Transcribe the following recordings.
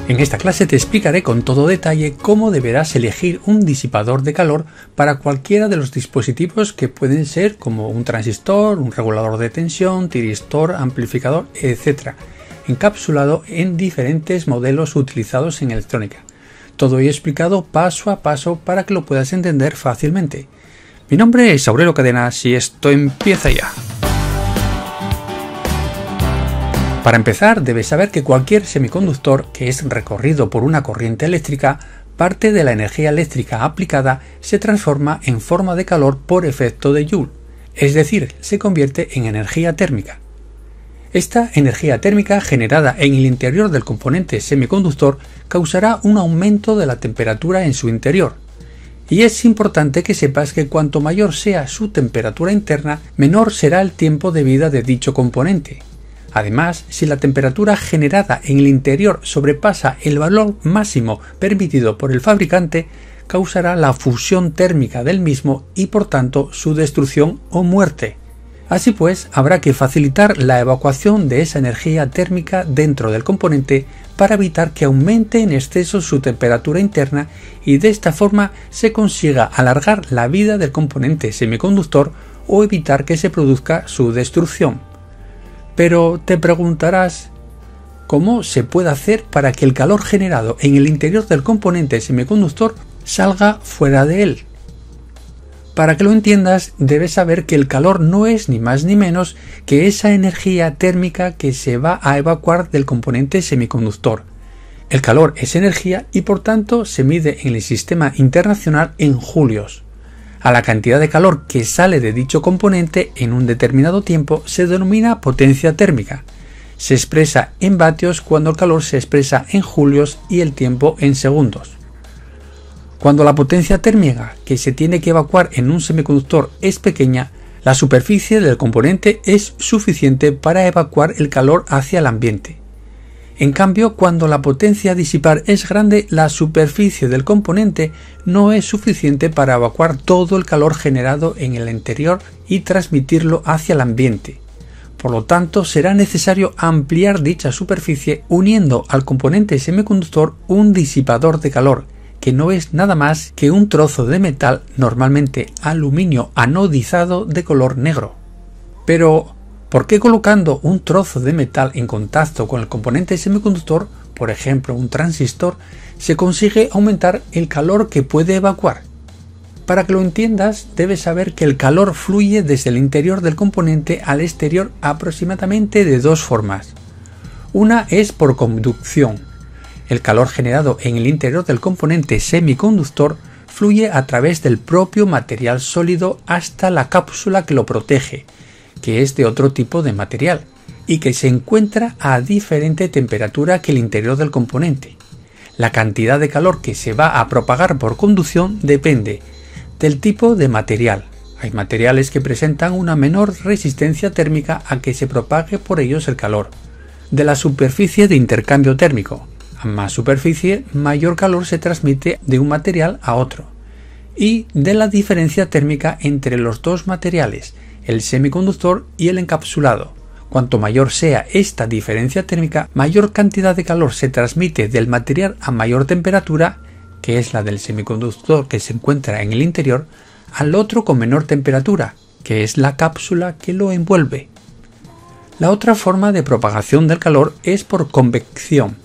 En esta clase te explicaré con todo detalle cómo deberás elegir un disipador de calor para cualquiera de los dispositivos que pueden ser como un transistor, un regulador de tensión, tiristor, amplificador, etc., encapsulado en diferentes modelos utilizados en electrónica. Todo ello explicado paso a paso para que lo puedas entender fácilmente. Mi nombre es Aurelio Cadenas y esto empieza ya. Para empezar, debes saber que cualquier semiconductor que es recorrido por una corriente eléctrica, parte de la energía eléctrica aplicada se transforma en forma de calor por efecto de Joule, es decir, se convierte en energía térmica. Esta energía térmica generada en el interior del componente semiconductor causará un aumento de la temperatura en su interior. Y es importante que sepas que cuanto mayor sea su temperatura interna, menor será el tiempo de vida de dicho componente. Además, si la temperatura generada en el interior sobrepasa el valor máximo permitido por el fabricante, causará la fusión térmica del mismo y por tanto su destrucción o muerte. Así pues, habrá que facilitar la evacuación de esa energía térmica dentro del componente para evitar que aumente en exceso su temperatura interna y de esta forma se consiga alargar la vida del componente semiconductor o evitar que se produzca su destrucción. Pero te preguntarás, ¿cómo se puede hacer para que el calor generado en el interior del componente semiconductor salga fuera de él? Para que lo entiendas, debes saber que el calor no es ni más ni menos que esa energía térmica que se va a evacuar del componente semiconductor. El calor es energía y por tanto se mide en el sistema internacional en julios. A la cantidad de calor que sale de dicho componente en un determinado tiempo se denomina potencia térmica. Se expresa en vatios cuando el calor se expresa en julios y el tiempo en segundos. Cuando la potencia térmica que se tiene que evacuar en un semiconductor es pequeña, la superficie del componente es suficiente para evacuar el calor hacia el ambiente. En cambio, cuando la potencia a disipar es grande, la superficie del componente no es suficiente para evacuar todo el calor generado en el interior y transmitirlo hacia el ambiente. Por lo tanto, será necesario ampliar dicha superficie uniendo al componente semiconductor un disipador de calor, que no es nada más que un trozo de metal, normalmente aluminio anodizado de color negro. Pero, ¿por qué colocando un trozo de metal en contacto con el componente semiconductor, por ejemplo un transistor, se consigue aumentar el calor que puede evacuar? Para que lo entiendas, debes saber que el calor fluye desde el interior del componente al exterior aproximadamente de dos formas. Una es por conducción. El calor generado en el interior del componente semiconductor fluye a través del propio material sólido hasta la cápsula que lo protege, que es de otro tipo de material y que se encuentra a diferente temperatura que el interior del componente. La cantidad de calor que se va a propagar por conducción depende del tipo de material. Hay materiales que presentan una menor resistencia térmica a que se propague por ellos el calor. De la superficie de intercambio térmico. A más superficie, mayor calor se transmite de un material a otro. Y de la diferencia térmica entre los dos materiales, el semiconductor y el encapsulado. Cuanto mayor sea esta diferencia térmica, mayor cantidad de calor se transmite del material a mayor temperatura, que es la del semiconductor que se encuentra en el interior, al otro con menor temperatura, que es la cápsula que lo envuelve. La otra forma de propagación del calor es por convección,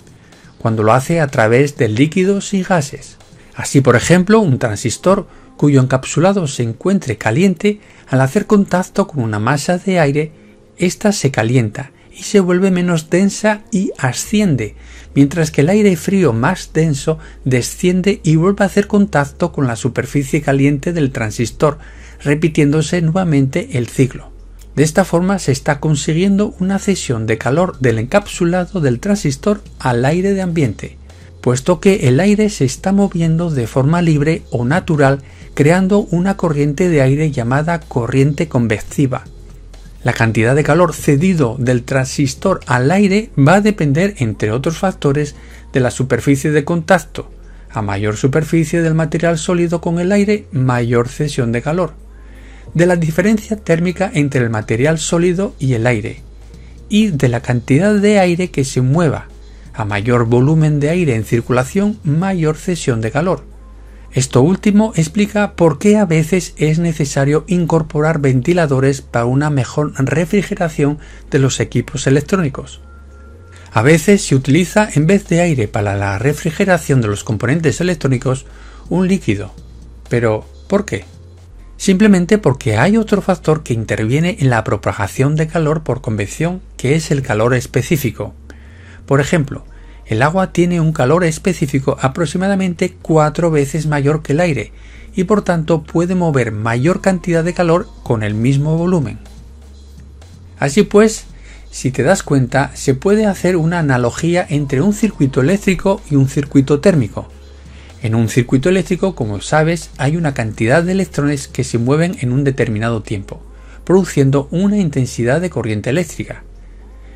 cuando lo hace a través de líquidos y gases. Así, por ejemplo, un transistor cuyo encapsulado se encuentre caliente, al hacer contacto con una masa de aire, ésta se calienta y se vuelve menos densa y asciende, mientras que el aire frío más denso desciende y vuelve a hacer contacto con la superficie caliente del transistor, repitiéndose nuevamente el ciclo. De esta forma se está consiguiendo una cesión de calor del encapsulado del transistor al aire de ambiente, puesto que el aire se está moviendo de forma libre o natural, creando una corriente de aire llamada corriente convectiva. La cantidad de calor cedido del transistor al aire va a depender, entre otros factores, de la superficie de contacto. A mayor superficie del material sólido con el aire, mayor cesión de calor. de la diferencia térmica entre el material sólido y el aire, y de la cantidad de aire que se mueva. A mayor volumen de aire en circulación, mayor cesión de calor. Esto último explica por qué a veces es necesario incorporar ventiladores para una mejor refrigeración de los equipos electrónicos. A veces se utiliza en vez de aire para la refrigeración de los componentes electrónicos un líquido. Pero, ¿por qué? Simplemente porque hay otro factor que interviene en la propagación de calor por convección, que es el calor específico. Por ejemplo, el agua tiene un calor específico aproximadamente 4 veces mayor que el aire y por tanto puede mover mayor cantidad de calor con el mismo volumen. Así pues, si te das cuenta, se puede hacer una analogía entre un circuito eléctrico y un circuito térmico. En un circuito eléctrico, como sabes, hay una cantidad de electrones que se mueven en un determinado tiempo, produciendo una intensidad de corriente eléctrica.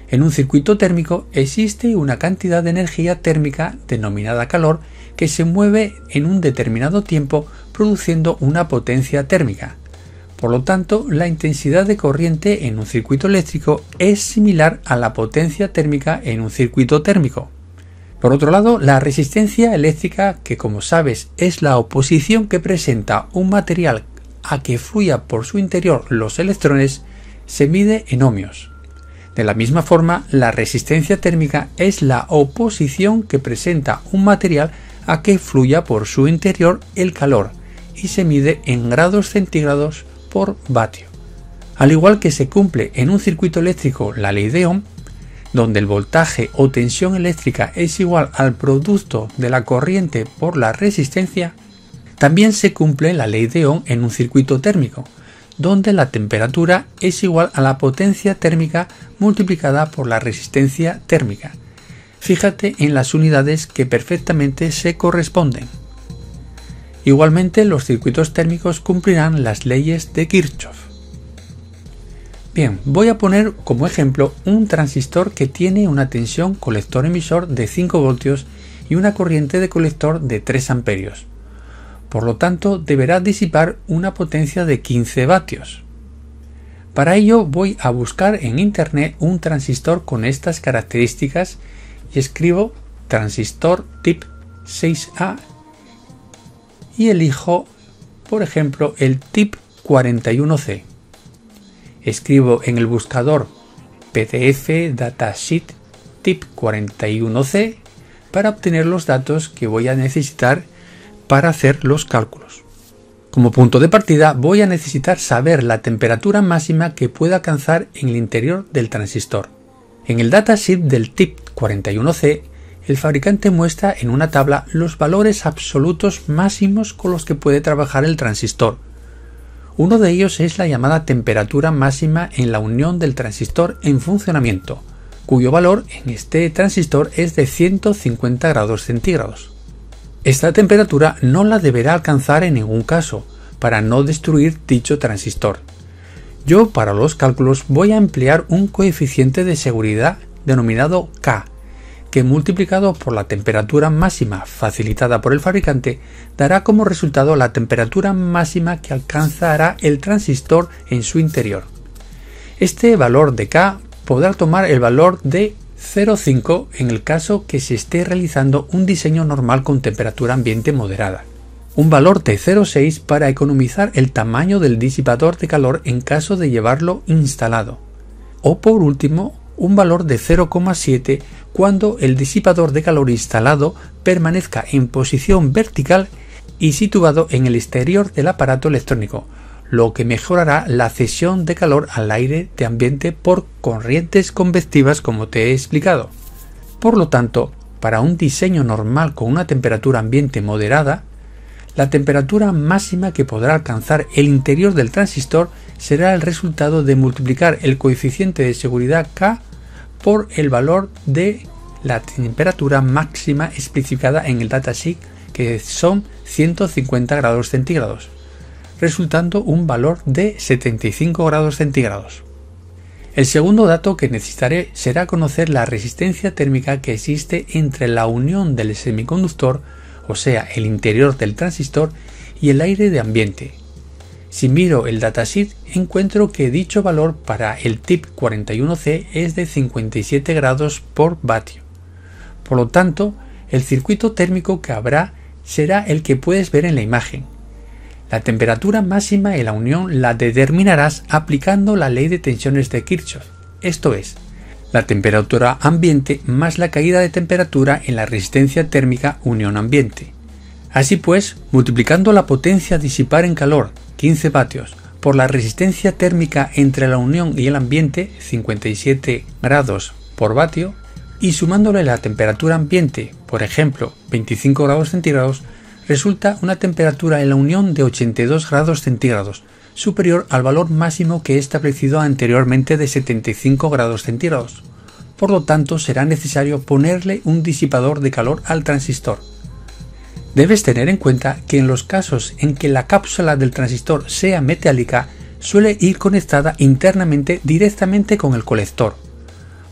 En un circuito térmico existe una cantidad de energía térmica denominada calor que se mueve en un determinado tiempo produciendo una potencia térmica. Por lo tanto, la intensidad de corriente en un circuito eléctrico es similar a la potencia térmica en un circuito térmico. Por otro lado, la resistencia eléctrica, que como sabes es la oposición que presenta un material a que fluya por su interior los electrones, se mide en ohmios. De la misma forma, la resistencia térmica es la oposición que presenta un material a que fluya por su interior el calor y se mide en grados centígrados por vatio. Al igual que se cumple en un circuito eléctrico la ley de Ohm, donde el voltaje o tensión eléctrica es igual al producto de la corriente por la resistencia, también se cumple la ley de Ohm en un circuito térmico, donde la temperatura es igual a la potencia térmica multiplicada por la resistencia térmica. Fíjate en las unidades que perfectamente se corresponden. Igualmente, los circuitos térmicos cumplirán las leyes de Kirchhoff. Bien, voy a poner como ejemplo un transistor que tiene una tensión colector-emisor de 5 voltios y una corriente de colector de 3 amperios. Por lo tanto, deberá disipar una potencia de 15 vatios. Para ello voy a buscar en internet un transistor con estas características y escribo transistor tip 6A y elijo, por ejemplo, el tip 41C. Escribo en el buscador PDF datasheet tip 41C para obtener los datos que voy a necesitar para hacer los cálculos. Como punto de partida voy a necesitar saber la temperatura máxima que pueda alcanzar en el interior del transistor. En el datasheet del tip 41C, el fabricante muestra en una tabla los valores absolutos máximos con los que puede trabajar el transistor. Uno de ellos es la llamada temperatura máxima en la unión del transistor en funcionamiento, cuyo valor en este transistor es de 150 grados centígrados. Esta temperatura no la deberá alcanzar en ningún caso, para no destruir dicho transistor. Yo para los cálculos voy a emplear un coeficiente de seguridad denominado K, que multiplicado por la temperatura máxima facilitada por el fabricante, dará como resultado la temperatura máxima que alcanzará el transistor en su interior. Este valor de K podrá tomar el valor de 0,5 en el caso que se esté realizando un diseño normal con temperatura ambiente moderada. Un valor de 0,6 para economizar el tamaño del disipador de calor en caso de llevarlo instalado. O por último, un valor de 0,7 cuando el disipador de calor instalado permanezca en posición vertical y situado en el exterior del aparato electrónico, lo que mejorará la cesión de calor al aire de ambiente por corrientes convectivas como te he explicado. Por lo tanto, para un diseño normal con una temperatura ambiente moderada, la temperatura máxima que podrá alcanzar el interior del transistor será el resultado de multiplicar el coeficiente de seguridad K por el valor de la temperatura máxima especificada en el datasheet, que son 150 grados centígrados, resultando un valor de 75 grados centígrados. El segundo dato que necesitaré será conocer la resistencia térmica que existe entre la unión del semiconductor, o sea, el interior del transistor, y el aire de ambiente. Si miro el datasheet, encuentro que dicho valor para el tip 41C es de 57 grados por vatio. Por lo tanto, el circuito térmico que habrá será el que puedes ver en la imagen. La temperatura máxima en la unión la determinarás aplicando la ley de tensiones de Kirchhoff, esto es, la temperatura ambiente más la caída de temperatura en la resistencia térmica unión ambiente. Así pues, multiplicando la potencia a disipar en calor, 15 vatios, por la resistencia térmica entre la unión y el ambiente, 57 grados por vatio, y sumándole la temperatura ambiente, por ejemplo, 25 grados centígrados, resulta una temperatura en la unión de 82 grados centígrados, superior al valor máximo que he establecido anteriormente de 75 grados centígrados. Por lo tanto, será necesario ponerle un disipador de calor al transistor. Debes tener en cuenta que en los casos en que la cápsula del transistor sea metálica, suele ir conectada internamente directamente con el colector.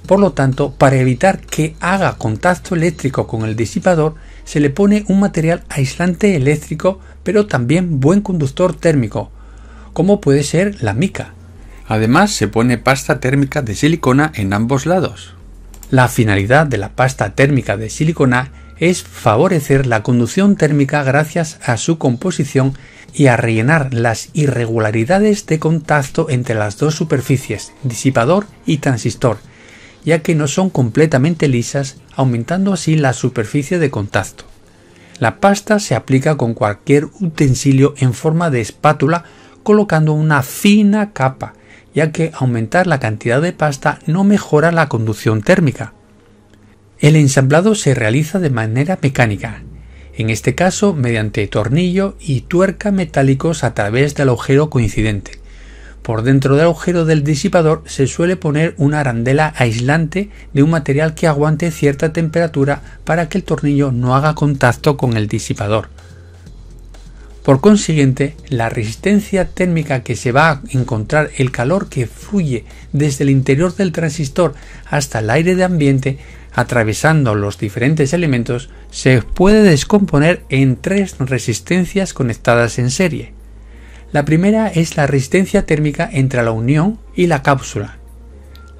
Por lo tanto, para evitar que haga contacto eléctrico con el disipador, se le pone un material aislante eléctrico, pero también buen conductor térmico, como puede ser la mica. Además, se pone pasta térmica de silicona en ambos lados. La finalidad de la pasta térmica de silicona es favorecer la conducción térmica gracias a su composición y a rellenar las irregularidades de contacto entre las dos superficies, disipador y transistor, ya que no son completamente lisas, aumentando así la superficie de contacto. La pasta se aplica con cualquier utensilio en forma de espátula colocando una fina capa, ya que aumentar la cantidad de pasta no mejora la conducción térmica. El ensamblado se realiza de manera mecánica, en este caso mediante tornillo y tuerca metálicos a través del agujero coincidente. Por dentro del agujero del disipador se suele poner una arandela aislante de un material que aguante cierta temperatura para que el tornillo no haga contacto con el disipador. Por consiguiente, la resistencia térmica que se va a encontrar el calor que fluye desde el interior del transistor hasta el aire de ambiente, atravesando los diferentes elementos, se puede descomponer en tres resistencias conectadas en serie. La primera es la resistencia térmica entre la unión y la cápsula,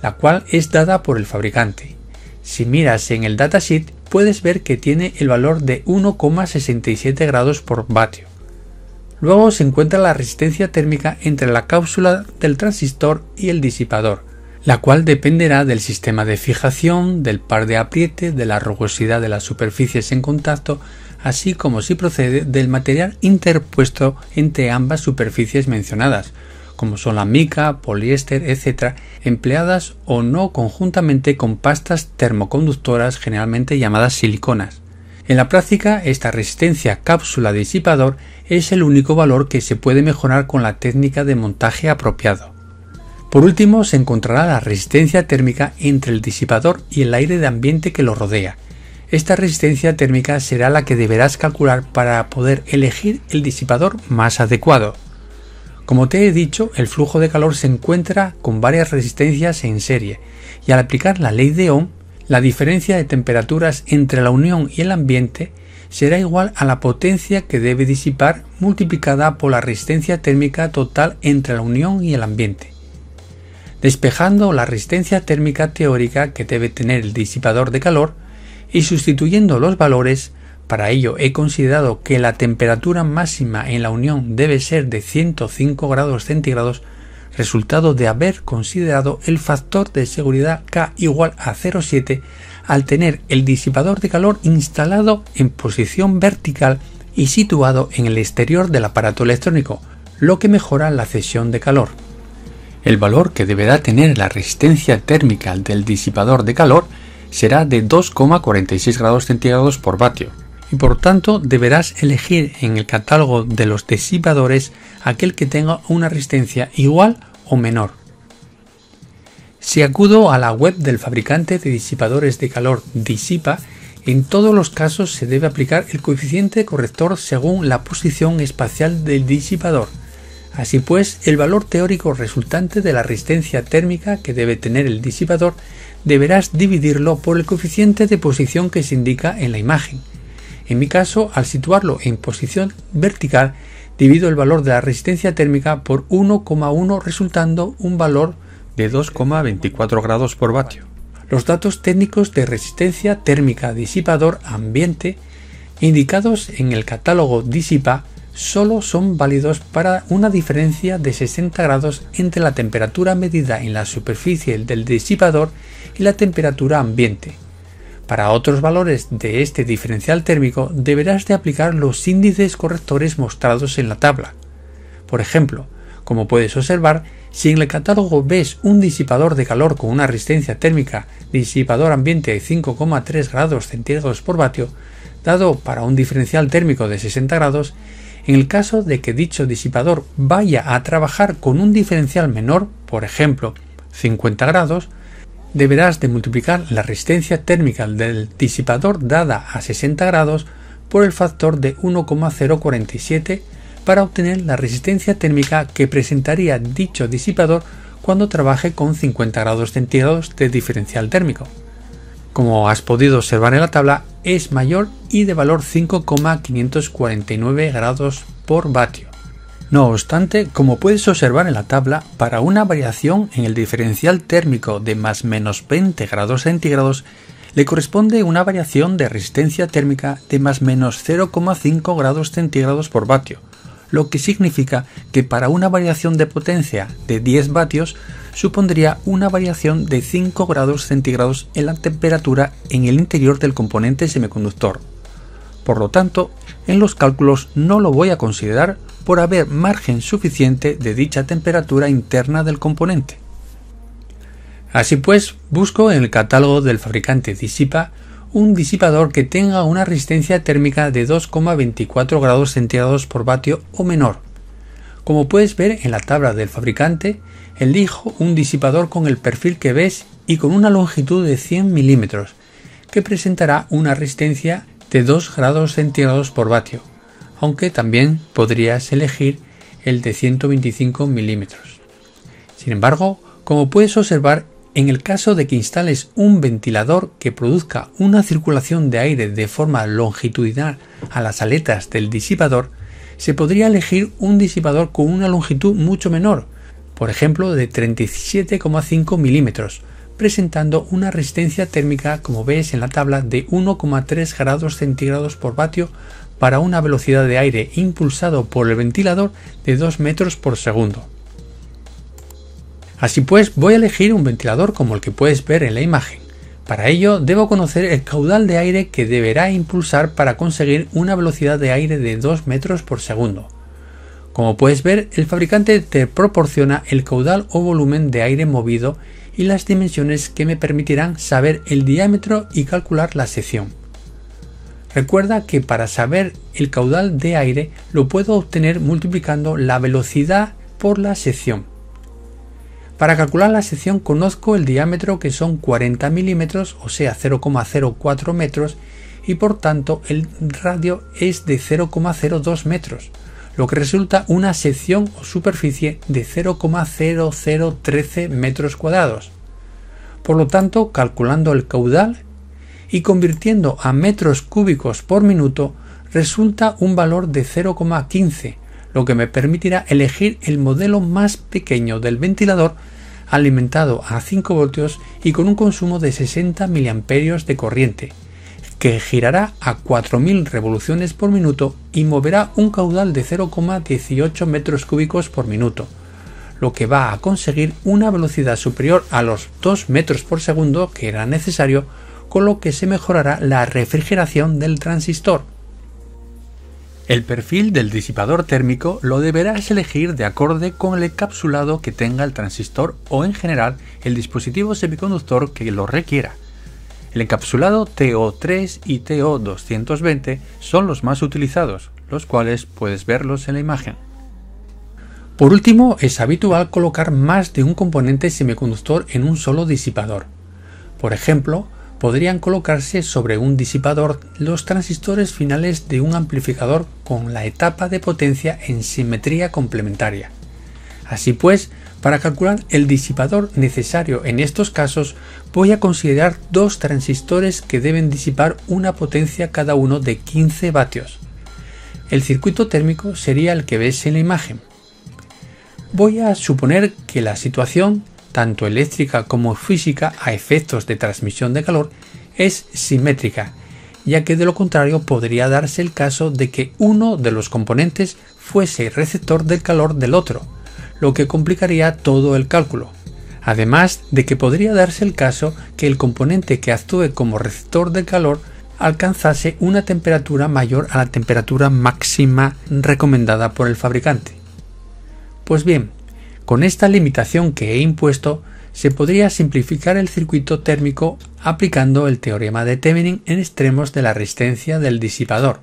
la cual es dada por el fabricante. Si miras en el datasheet, puedes ver que tiene el valor de 1,67 grados por vatio. Luego se encuentra la resistencia térmica entre la cápsula del transistor y el disipador, la cual dependerá del sistema de fijación, del par de apriete, de la rugosidad de las superficies en contacto, así como si procede del material interpuesto entre ambas superficies mencionadas, como son la mica, poliéster, etc., empleadas o no conjuntamente con pastas termoconductoras generalmente llamadas siliconas. En la práctica, esta resistencia cápsula-disipador es el único valor que se puede mejorar con la técnica de montaje apropiado. Por último, se encontrará la resistencia térmica entre el disipador y el aire de ambiente que lo rodea. Esta resistencia térmica será la que deberás calcular para poder elegir el disipador más adecuado. Como te he dicho, el flujo de calor se encuentra con varias resistencias en serie, y al aplicar la ley de Ohm, la diferencia de temperaturas entre la unión y el ambiente será igual a la potencia que debe disipar multiplicada por la resistencia térmica total entre la unión y el ambiente. Despejando la resistencia térmica teórica que debe tener el disipador de calor y sustituyendo los valores, para ello he considerado que la temperatura máxima en la unión debe ser de 105 grados centígrados, resultado de haber considerado el factor de seguridad K igual a 0,7 al tener el disipador de calor instalado en posición vertical y situado en el exterior del aparato electrónico, lo que mejora la cesión de calor. El valor que deberá tener la resistencia térmica del disipador de calor será de 2,46 grados centígrados por vatio, y por tanto deberás elegir en el catálogo de los disipadores aquel que tenga una resistencia igual o menor. Si acudo a la web del fabricante de disipadores de calor Disipa, en todos los casos se debe aplicar el coeficiente corrector según la posición espacial del disipador. Así pues, el valor teórico resultante de la resistencia térmica que debe tener el disipador deberás dividirlo por el coeficiente de posición que se indica en la imagen. En mi caso, al situarlo en posición vertical, divido el valor de la resistencia térmica por 1,1 resultando un valor de 2,24 grados por vatio. Los datos técnicos de resistencia térmica disipador ambiente indicados en el catálogo Disipa solo son válidos para una diferencia de 60 grados entre la temperatura medida en la superficie del disipador y la temperatura ambiente. Para otros valores de este diferencial térmico deberás de aplicar los índices correctores mostrados en la tabla. Por ejemplo, como puedes observar, si en el catálogo ves un disipador de calor con una resistencia térmica disipador ambiente de 5,3 grados centígrados por vatio, dado para un diferencial térmico de 60 grados, en el caso de que dicho disipador vaya a trabajar con un diferencial menor, por ejemplo 50 grados, deberás de multiplicar la resistencia térmica del disipador dada a 60 grados por el factor de 1,047 para obtener la resistencia térmica que presentaría dicho disipador cuando trabaje con 50 grados centígrados de diferencial térmico. Como has podido observar en la tabla, es mayor y de valor 5,549 grados por vatio. No obstante, como puedes observar en la tabla, para una variación en el diferencial térmico de más menos 20 grados centígrados, le corresponde una variación de resistencia térmica de más menos 0,5 grados centígrados por vatio, lo que significa que para una variación de potencia de 10 vatios supondría una variación de 5 grados centígrados en la temperatura en el interior del componente semiconductor. Por lo tanto, en los cálculos no lo voy a considerar por haber margen suficiente de dicha temperatura interna del componente. Así pues, busco en el catálogo del fabricante Disipa un disipador que tenga una resistencia térmica de 2,24 grados centígrados por vatio o menor. Como puedes ver en la tabla del fabricante, elijo un disipador con el perfil que ves y con una longitud de 100 milímetros, que presentará una resistencia de 2 grados centígrados por vatio, aunque también podrías elegir el de 125 milímetros. Sin embargo, como puedes observar, en el caso de que instales un ventilador que produzca una circulación de aire de forma longitudinal a las aletas del disipador, se podría elegir un disipador con una longitud mucho menor, por ejemplo de 37,5 milímetros, presentando una resistencia térmica, como ves en la tabla, de 1,3 grados centígrados por vatio para una velocidad de aire impulsado por el ventilador de 2 metros por segundo. Así pues, voy a elegir un ventilador como el que puedes ver en la imagen. Para ello, debo conocer el caudal de aire que deberá impulsar para conseguir una velocidad de aire de 2 metros por segundo. Como puedes ver, el fabricante te proporciona el caudal o volumen de aire movido y las dimensiones que me permitirán saber el diámetro y calcular la sección. Recuerda que para saber el caudal de aire lo puedo obtener multiplicando la velocidad por la sección. Para calcular la sección conozco el diámetro, que son 40 milímetros, o sea 0,04 metros, y por tanto el radio es de 0,02 metros, lo que resulta una sección o superficie de 0,0013 metros cuadrados. Por lo tanto, calculando el caudal y convirtiendo a metros cúbicos por minuto, resulta un valor de 0,15, lo que me permitirá elegir el modelo más pequeño del ventilador alimentado a 5 voltios y con un consumo de 60 miliamperios de corriente, que girará a 4000 revoluciones por minuto y moverá un caudal de 0,18 metros cúbicos por minuto, lo que va a conseguir una velocidad superior a los 2 metros por segundo que era necesario, con lo que se mejorará la refrigeración del transistor. El perfil del disipador térmico lo deberás elegir de acorde con el encapsulado que tenga el transistor o, en general, el dispositivo semiconductor que lo requiera. El encapsulado TO3 y TO220 son los más utilizados, los cuales puedes verlos en la imagen. Por último, es habitual colocar más de un componente semiconductor en un solo disipador. Por ejemplo, podrían colocarse sobre un disipador los transistores finales de un amplificador con la etapa de potencia en simetría complementaria. Así pues, para calcular el disipador necesario en estos casos, voy a considerar dos transistores que deben disipar una potencia cada uno de 15 vatios. el circuito térmico sería el que ves en la imagen. Voy a suponer que la situación, tanto eléctrica como física a efectos de transmisión de calor, es simétrica, ya que de lo contrario podría darse el caso de que uno de los componentes fuese receptor del calor del otro, lo que complicaría todo el cálculo. Además de que podría darse el caso que el componente que actúe como receptor del calor alcanzase una temperatura mayor a la temperatura máxima recomendada por el fabricante. Pues bien, con esta limitación que he impuesto, se podría simplificar el circuito térmico aplicando el teorema de Thevenin en extremos de la resistencia del disipador.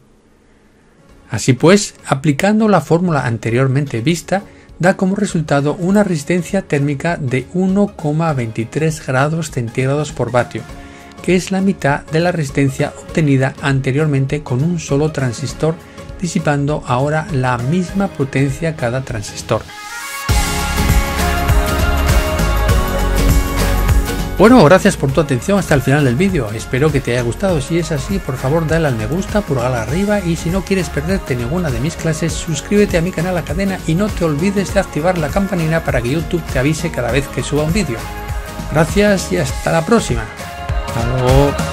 Así pues, aplicando la fórmula anteriormente vista, da como resultado una resistencia térmica de 1,23 grados centígrados por vatio, que es la mitad de la resistencia obtenida anteriormente con un solo transistor, disipando ahora la misma potencia cada transistor. Bueno, gracias por tu atención hasta el final del vídeo, espero que te haya gustado. Si es así, por favor dale al me gusta, pulgar arriba, y si no quieres perderte ninguna de mis clases, suscríbete a mi canal La Cadena y no te olvides de activar la campanita para que YouTube te avise cada vez que suba un vídeo. Gracias y hasta la próxima. Hasta luego.